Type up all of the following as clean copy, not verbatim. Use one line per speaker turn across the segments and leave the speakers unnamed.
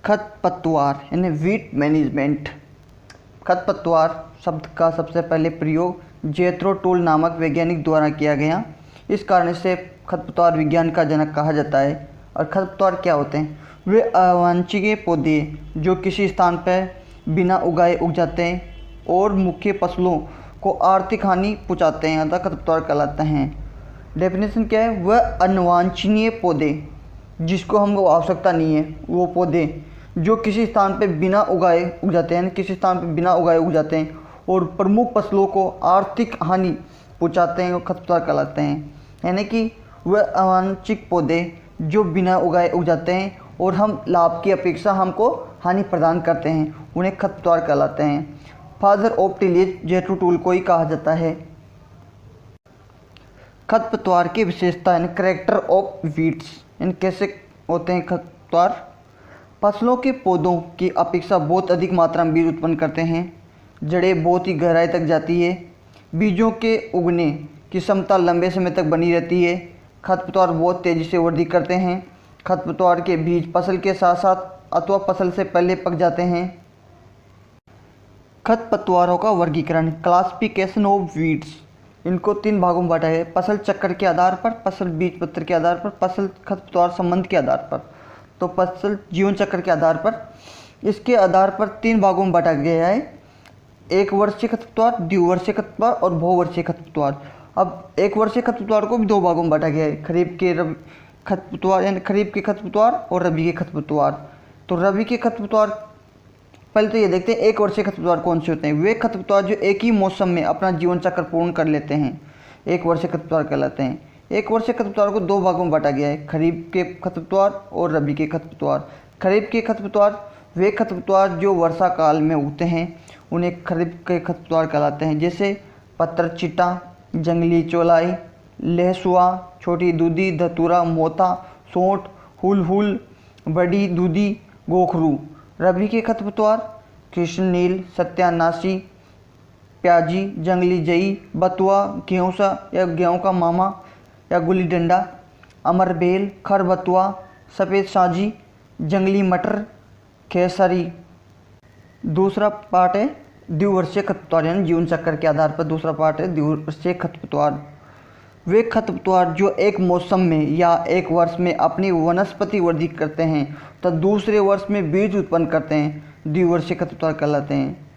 खरपतवार यानी wheat management. खरपतवार शब्द का सबसे पहले प्रयोग जेथरो टूल नामक वैज्ञानिक द्वारा किया गया। इस कारण से खरपतवार विज्ञान का जनक कहा जाता है। और खरपतवार क्या होते हैं? वे अवांछनीय पौधे जो किसी स्थान पर बिना उगाए उग जाते हैं और मुख्य फसलों को आर्थिक हानि पहुंचाते हैं, अतः खरपतवार कहलाते हैं। डेफिनेशन क्या है? वह अनवांछनीय पौधे जिसको हमको आवश्यकता नहीं है, वो पौधे जो किसी स्थान पर बिना उगाए उग जाते हैं, किसी स्थान पर बिना उगाए उग जाते हैं और प्रमुख फसलों को आर्थिक हानि पहुंचाते हैं, वो खरपतवार कहलाते हैं। यानी कि वह अवांछित पौधे जो बिना उगाए उग जाते हैं और हम लाभ की अपेक्षा हमको हानि प्रदान करते हैं, उन्हें खरपतवार कहलाते हैं। फादर ऑफ टिलेज जेथरो टूल को ही कहा जाता है। खरपतवार की विशेषता यानी कैरेक्टर ऑफ वीड्स, यानी कैसे होते हैं खरपतवार? फसलों के पौधों की अपेक्षा बहुत अधिक मात्रा में बीज उत्पन्न करते हैं। जड़ें बहुत ही गहराई तक जाती है। बीजों के उगने की क्षमता लंबे समय तक बनी रहती है। खरपतवार बहुत तेज़ी से वृद्धि करते हैं। खरपतवार के बीज फसल के साथ साथ अथवा फसल से पहले पक जाते हैं। खरपतवारों का वर्गीकरण, क्लासिफिकेशन ऑफ वीड्स, इनको 3 भागों में बांटा है। फसल चक्र के आधार पर, फसल बीज पत्र के आधार पर, फसल खरपतवार संबंध के आधार पर। तो फसल जीवन चक्र के आधार पर, इसके आधार पर 3 भागों में बांटा गया है। 1 वर्षीय खरपतवार, द्विवर्षीय खरपतवार और बहुवर्षीय खरपतवार। अब 1 वर्षीय खरपतवार को भी 2 भागों में बांटा गया है, खरीफ के खरपतवार यानी खरीफ के खरपतवार और रबी के खरपतवार। तो रबी के खरपतवार, पहले तो ये देखते हैं 1 वर्षीय खरपतवार कौन से होते हैं। वे खरपतवार जो एक ही मौसम में अपना जीवन चक्र पूर्ण कर लेते हैं, 1 वर्षीय खरपतवार कहलाते हैं। 1 वर्षीय खरपतवार को 2 भागों में बांटा गया है, खरीफ के खरपतवार और रबी के खरपतवार। खरीफ के खरपतवार वे खरपतवार जो वर्षा काल में उगते हैं, उन्हें खरीफ के खरपतवार कहलाते हैं। जैसे पत्रचीटा, जंगली चौलाई, लहसुआ, छोटी दूधी, धतूरा, मोथा, सोंठ, हुलहुल, बड़ी दूधी, गोखरू। रबी के खरपतवार कृष्णनील, सत्यानाशी, प्याजी, जंगली जई, बथुआ, गेहूँसा या गेहूँ का मामा या गुल्ली डंडा, अमरबेल, खरबथुआ, सफ़ेद साजी, जंगली मटर, खेसारी। दूसरा पार्ट है द्विवर्षीय खरपतवार, यानी जीवन चक्र के आधार पर दूसरा पार्ट है द्विवर्षीय खरपतवार। वे खरपतवार जो एक मौसम में या एक वर्ष में अपनी वनस्पति वृद्धि करते हैं तो दूसरे वर्ष में बीज उत्पन्न करते हैं, द्विवर्षीय खरपतवार कहलाते हैं।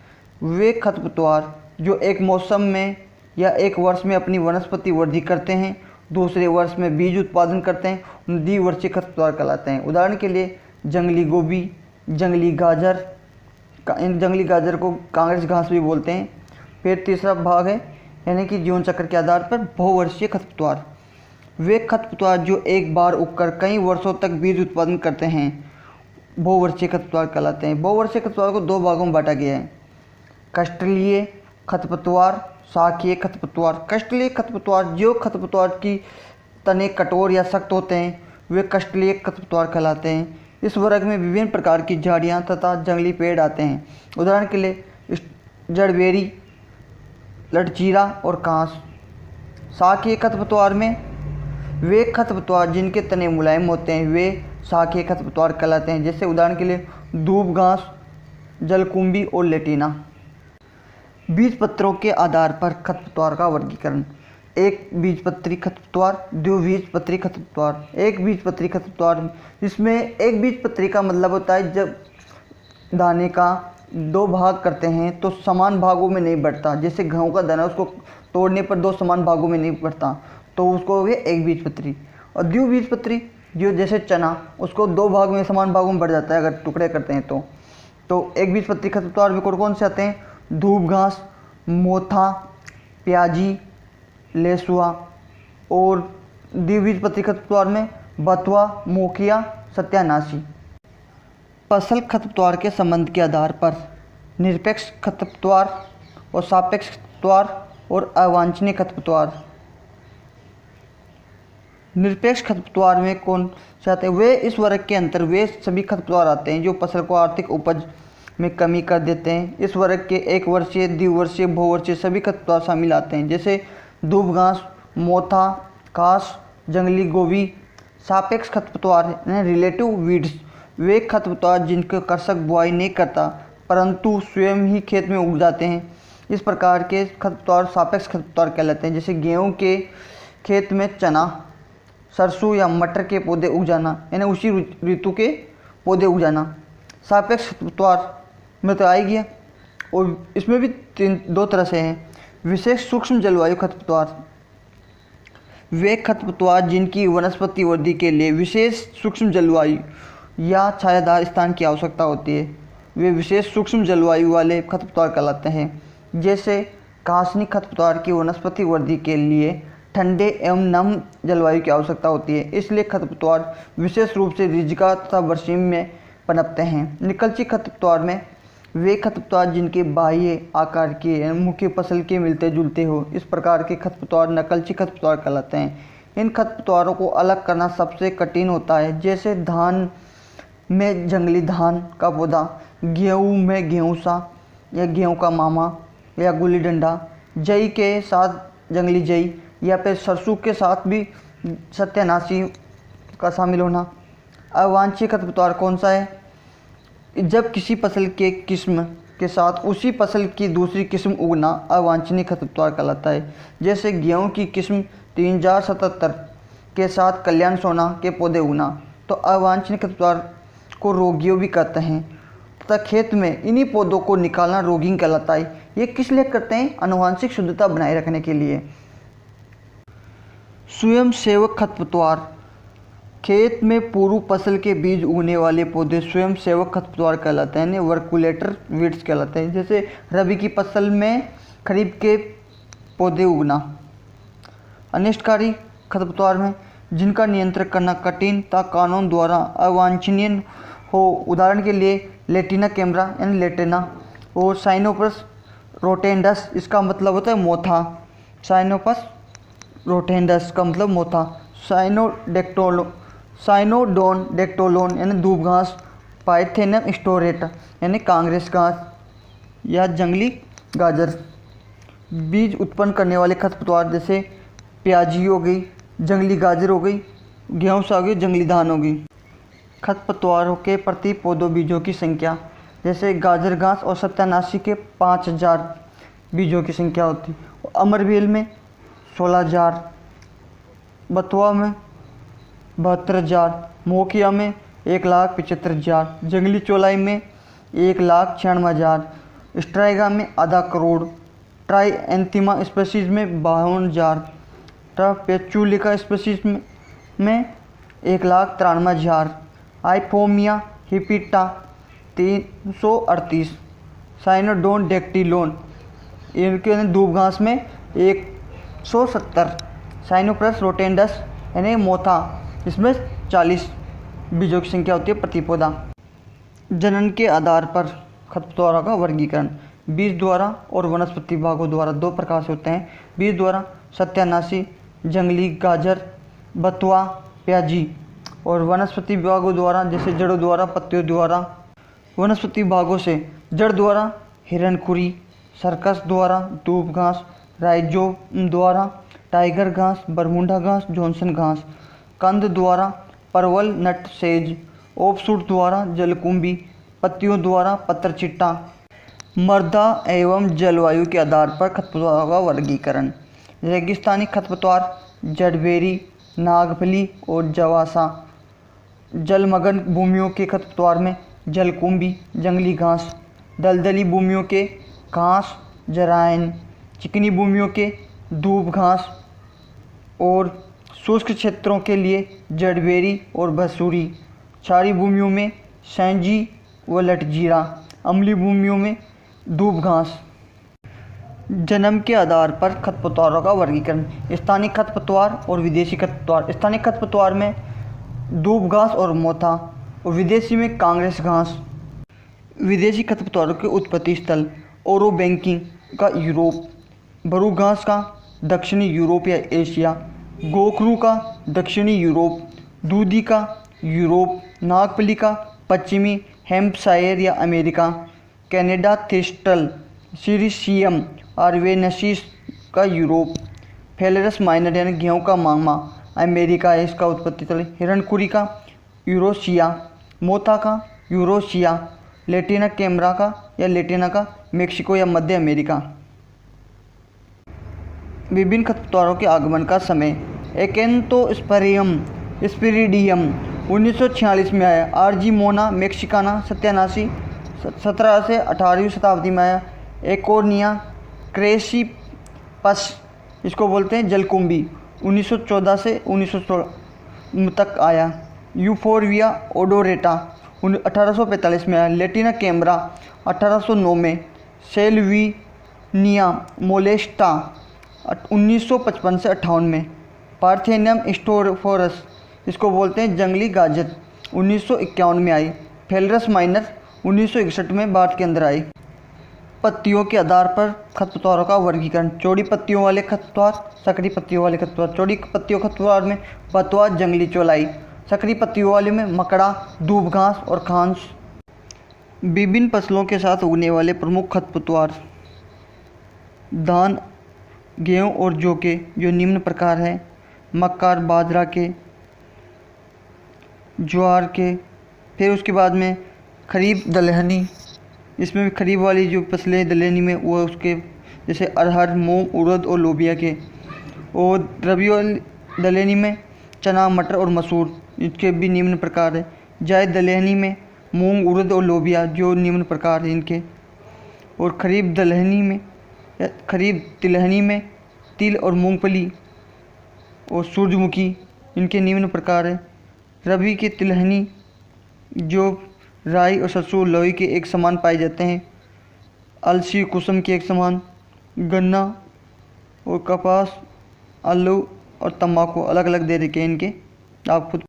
वे खरपतवार जो एक मौसम में या एक वर्ष में अपनी वनस्पति वृद्धि करते हैं, दूसरे वर्ष में बीज उत्पादन करते हैं, द्विवर्षीय खरपतवार कहलाते हैं। उदाहरण के लिए जंगली गोभी, जंगली गाजर, इन जंगली गाजर को कांग्रेस घास भी बोलते हैं। फिर तीसरा भाग है यानी कि जीवन चक्र के आधार पर बहुवर्षीय खरपतवार। वे खरपतवार जो एक बार उगकर कई वर्षों तक बीज उत्पादन करते हैं, बहुवर्षीय खरपतवार कहलाते हैं। बहुवर्षीय खरपतवार को 2 भागों में बांटा गया है, कष्टलीय खरपतवार, शाकीय खरपतवार। कष्टलीय खरपतवार जो खरपतवार की तने कठोर या सख्त होते हैं, वे कष्टलीय खरपतवार कहलाते हैं। इस वर्ग में विभिन्न प्रकार की झाड़ियाँ तथा जंगली पेड़ आते हैं। उदाहरण के लिए जड़बेरी, लटचीरा और कांस। शाकीय खरपतवार में वे खरपतवार जिनके तने मुलायम होते हैं, वे शाकीय खरपतवार कहलाते हैं। जैसे उदाहरण के लिए दूब घास, जलकुंभी और लेटिना। बीज पत्रों के आधार पर खरपतवार का वर्गीकरण, 1 बीजपत्री खरपतवार, द्विबीजपत्री खरपतवार। 1 बीजपत्री खरपतवार, जिसमें 1 बीजपत्री का मतलब होता है जब दाने का 2 भाग करते हैं तो समान भागों में नहीं बढ़ता। जैसे गेहूँ का दाना, उसको तोड़ने पर 2 समान भागों में नहीं बढ़ता, तो उसको वे 1 बीजपत्री। और द्विबीजपत्री जो जैसे चना, उसको 2 भाग में समान भागों में बढ़ जाता है अगर टुकड़े करते हैं तो 1 बीजपत्री खरपतवार में कौन से आते हैं? धूप घास, मोथा, प्याजी, लहसुआ। और द्विबीजपत्री खरपतवार में बथुआ, मोखिया, सत्यानाशी। फसल खरपतवार के संबंध के आधार पर निरपेक्ष खरपतवार और सापेक्ष खरपतवार और अवांछनीय खरपतवार। निरपेक्ष खरपतवार में कौन से आते हैं? वे इस वर्ग के अंतर वे सभी खरपतवार आते हैं जो फसल को आर्थिक उपज में कमी कर देते हैं। इस वर्ग के 1 वर्षीय, द्विवर्षीय, बहुवर्षीय सभी खरपतवार शामिल आते हैं। जैसे दूब घास, मोथा, कास, जंगली गोभी। सापेक्ष खरपतवार रिलेटिव वीड्स वे खरपतवार जिनका कृषक बुआई नहीं करता परंतु स्वयं ही खेत में उग जाते हैं, इस प्रकार के खरपतवार सापेक्ष खरपतवार कहलाते हैं। जैसे गेहूं के खेत में चना, सरसों या मटर के पौधे उग जाना, यानी उसी ऋतु के पौधे उग जाना। सापेक्ष खरपतवार में तो आ ही गया। और इसमें भी दो तरह से हैं। विशेष सूक्ष्म जलवायु खरपतवार, वे खरपतवार जिनकी वनस्पति वृद्धि के लिए विशेष सूक्ष्म जलवायु या छायादार स्थान की आवश्यकता होती है, वे विशेष सूक्ष्म जलवायु वाले खरपतवार कहलाते हैं। जैसे घासनी खरपतवार की वनस्पति वृद्धि के लिए ठंडे एवं नम जलवायु की आवश्यकता होती है, इसलिए खरपतवार विशेष रूप से रिजिका तथा बरसीम में पनपते हैं। निकलची खरपतवार में वे खरपतवार जिनके बाह्य आकार के मुख्य फसल के मिलते जुलते हो, इस प्रकार के खरपतवार नकलची खरपतवार कहलाते हैं। इन खरपतवारों को अलग करना सबसे कठिन होता है। जैसे धान में जंगली धान का पौधा, गेहूँ में गेहूँसा या गेहूँ का मामा या गुल्ली डंडा, जई के साथ जंगली जई या फिर सरसों के साथ भी सत्यानाशी का शामिल होना। अवांछित खरपतवार कौन सा है? जब किसी फसल के किस्म के साथ उसी फसल की दूसरी किस्म उगना अवांछनीय खरपतवार कहलाता है। जैसे गेहूं की किस्म 3077 के साथ कल्याण सोना के पौधे उगना, तो अवांछनीय खरपतवार को रोगियों भी कहते हैं तथा खेत में इन्हीं पौधों को निकालना रोगिंग कहलाता है। ये किस लिए करते हैं? आनुवंशिक शुद्धता बनाए रखने के लिए। स्वयं सेवक खरपतवार, खेत में पूर्व फसल के बीज उगने वाले पौधे स्वयं सेवक खरपतवार कहलाते हैं, वर्कुलेटर वीड्स कहलाते हैं। जैसे रबी की फसल में खरीफ के पौधे उगना। अनिष्टकारी खरपतवार में जिनका नियंत्रण करना कठिन तथा कानून द्वारा अवांछनीय हो, उदाहरण के लिए लेटिना कैमरा यानी लेटेना और साइनोपस रोटेंडस, इसका मतलब होता है मोथा। साइनोपस रोटेंडस का मतलब मोथा। साइनोडोन डेक्टोलोन यानी धूप घास। पाइथेनम स्टोरेटा यानी कांग्रेस घास या जंगली गाजर। बीज उत्पन्न करने वाले खरपतवार जैसे प्याजी हो गई, जंगली गाजर हो गई, गेहूँ सा हो गई, जंगली धान हो गई। खरपतवारों के प्रति पौधों बीजों की संख्या, जैसे गाजर घास और सत्यानाशी के 5000 बीजों की संख्या होती है। अमरवेल में 16000, बथुआ में 72000, मोकिया में 1,75,000, जंगली चौलाई में 1,96,000, स्ट्राइगा में आधा करोड़, ट्राई एंथीमा स्पीसीज में 52,000, पेचुलिका स्पीसीज में 1,93,000, आइफोमिया हिपिटा 338, साइनोडोन डेक्टिलोन इनके धूप घास में 170, साइनोप्रस रोटेंडस यानी मोथा, इसमें 40 बीजों की संख्या होती है प्रति पौधा। जनन के आधार पर खरपतवारों का वर्गीकरण बीज द्वारा और वनस्पति भागों द्वारा दो प्रकार से होते हैं। बीज द्वारा सत्यानाशी, जंगली गाजर, बथुआ, प्याजी, और वनस्पति भागों द्वारा जैसे जड़ों द्वारा, पत्तियों द्वारा। वनस्पति भागों से जड़ द्वारा हिरणखुरी, सर्कस द्वारा धूप घास, राइजोम द्वारा टाइगर घास, बरमूडा घास, जॉनसन घास। कंद द्वारा परवल, नट, सेज। ऑफशूट द्वारा जलकुंभी, पत्तियों द्वारा पत्रचिट्टा। मृदा एवं जलवायु के आधार पर खरपतवारों का वर्गीकरण। रेगिस्तानी खरपतवार जड़बेरी, नागफली और जवासा। जलमग्न भूमियों के खरपतवार में जलकुंभी, जंगली घास। दलदली भूमियों के घास, जराइन। चिकनी भूमियों के धूप घास और शुष्क क्षेत्रों के लिए जड़बेरी और बसूरी। क्षारीय भूमियों में सैंजी व लटजीरा। अम्लीय भूमियों में धूप घास। जन्म के आधार पर खरपतवारों का वर्गीकरण। स्थानीय खरपतवार और विदेशी खरपतवार। स्थानीय खरपतवार में धूप घास और मोथा, और विदेशी में कांग्रेस घास। विदेशी खरपतवारों के उत्पत्ति स्थल ओरोबैंकी का यूरोप, बरू घास का दक्षिणी यूरोप या एशिया, गोखरू का दक्षिणी यूरोप, दूधी का यूरोप, नागफली का पश्चिमी हैम्पशायर या अमेरिका, कनाडा थिस्टल सीरिशियम आर्वेनेसिस का यूरोप, फेलरस माइनर यानी गेहूँ का मामा अमेरिका है इसका उत्पत्ति स्थल, हिरणखुरी का यूरोशिया, मोथा यूरोशिया, लेटिना कैमरा या लेटिना मेक्सिको या मध्य अमेरिका। विभिन्न खरपतवारों के आगमन का समय। एकेंथोस्पेरियम स्पिरिडियम 1946 में आया। आर्जीमोना मेक्सिकाना सत्यानाशी 17 से 18वीं शताब्दी में आया। एकोर्निया क्रेसिपस, इसको बोलते हैं जलकुंभी, 1914 से 1916 तक आया। यूफोरबिया ओडोरेटा 1845 में आया। लेटिना कैमरा 1809 में। सेल्विनिया मोलेस्टा 1955 से 58 में। पार्थेनियम स्टोरफोरस, इसको बोलते हैं जंगली गाजर, 1951 में आई। फेलरस माइनर 1961 में भारत के अंदर आई। पत्तियों के आधार पर खरपतवारों का वर्गीकरण। चौड़ी पत्तियों वाले खरपतवार, सकरी पत्तियों वाले खरपतवार। चौड़ी पत्तियों खरपतवार में बथुआ, जंगली चौलाई। सकरी पत्तियों वाले में मकड़ा, दूब घास और खांस। विभिन्न फसलों के साथ उगने वाले प्रमुख खरपतवार। धान, गेहूँ और जौ के, जो निम्न प्रकार हैं। मक्का, बाजरा के, ज्वार के। फिर उसके बाद में खरीफ दलहनी, इसमें भी खरीफ वाली जो फसलें दलहनी में वो उसके जैसे अरहर, मूंग, उड़द और लोबिया के। और रबी वाली दलहनी में चना, मटर और मसूर, इसके भी निम्न प्रकार है। जायद दलहनी में मूंग, उड़द और लोबिया, जो निम्न प्रकार हैं इनके। और खरीफ तिलहनी में तिल और मूंगफली और सूरजमुखी, इनके निम्न प्रकार है। रबी के तिलहनी जो राई और सरसों, लौकी के एक समान पाए जाते हैं। अलसी, कुसुम के एक समान। गन्ना और कपास, आलू और तंबाकू अलग अलग दे रखे हैं इनके, आप खुद